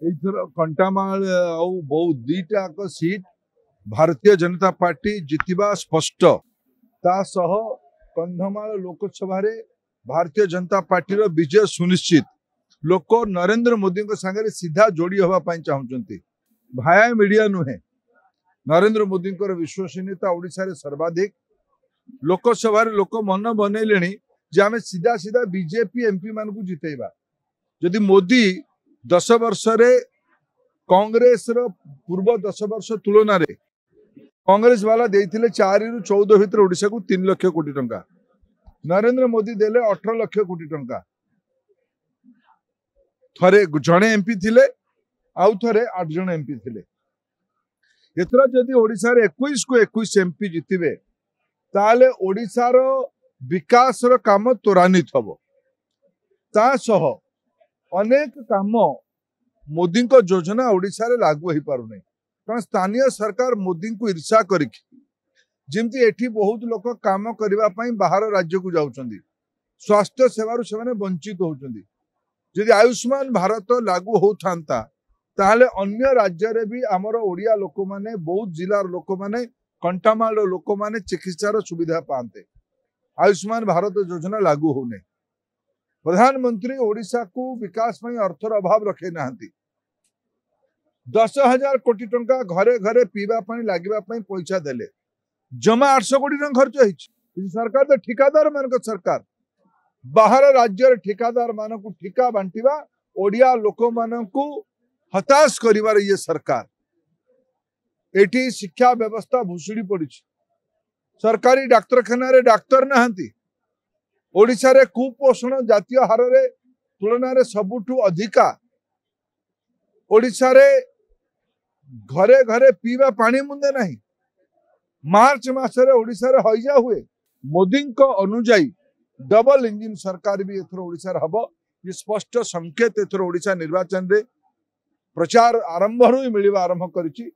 एथर कंटामाल आउ बहुत दीटाक seat Bharatiya Janata party जितिबा स्पष्ट ता सह कंधमाल लोकसभा रे भारतीय जनता पार्टी रो विजय सुनिश्चित लोक नरेंद्र मोदी संगे सीधा जोड़ी हवा चाहते भाया मीडिया नुहे नरेंद्र मोदी विश्वसनीयता ओडिशा रे सर्वाधिक लोकसभा लोक मन बनइले जे आम सीधा सीधा बीजेपी एमपी मान को जितेबा जदि मोदी 10 वर्ष रे कांग्रेस रो पूर्व 10 वर्ष तुलन रे कांग्रेस वाला देइथिले 4 रु 14 भितर ओडिशा को 3 लाख कोटी टंका नरेंद्र मोदी देले 18 लाख कोटी टंका थरे जणे एमपी थिले आउ थरे 8 जण एमपी थिले एथरा जदि ओडिशा रे 21 को 21 एमपी जितिबे ताले ओडिशा रो विकास रो काम त्वरान्वित हबो ता सह अनेक काम मोदी को योजना ओडिशा रे लागू हो पार नहीं कारण स्थानीय सरकार मोदी को ईर्षा करमती एठी बहुत लोक काम करने बाहर राज्य को जाउछंदी स्वास्थ्य सेवार से वंचित होउछंदी जदि आयुष्मान भारत लागू होता ताहले अन्य राज्य रे भी आमर ओडिया लोक माने बहुत जिलार लोक माने कंटामाल लोक माने चिकित्सार सुविधा पाते आयुष्मान भारत योजना लागू होने प्रधानमंत्री ओडिशा को विकास में अर्थर अभाव रखे नाहंती 10,000 कोटी टंका घरे घरे पीवा पानी लागिबा पई पैसा देले जमा 800 कोटी टंका खर्च होइछ सरकार तो ठिकादार मान सरकार बाहर राज्य ठिकादार मान को ठिका बांटिबा ओडिया लोक मान को हताश करिवार ये सरकार एटी शिक्षा व्यवस्था भुसुड़ी पड़ी सरकारी डाक्तरखाना रे डाक्तर नाहंती ओडिशा रे कुपोषण जातीय हार रे तुलना रे सबुठु अधिका ओडिशा रे घरे घरे पीवा पानी मुंदे नहीं मार्च मास रे ओडिशा रे हईजा हुए मोदी को अनुजाई डबल इंजिन सरकार भी एथर ओडिशा रे हबो ये स्पष्ट संकेत एथर ओडिशा निर्वाचन रे प्रचार आरंभ रु मिलिबा आरंभ करिछि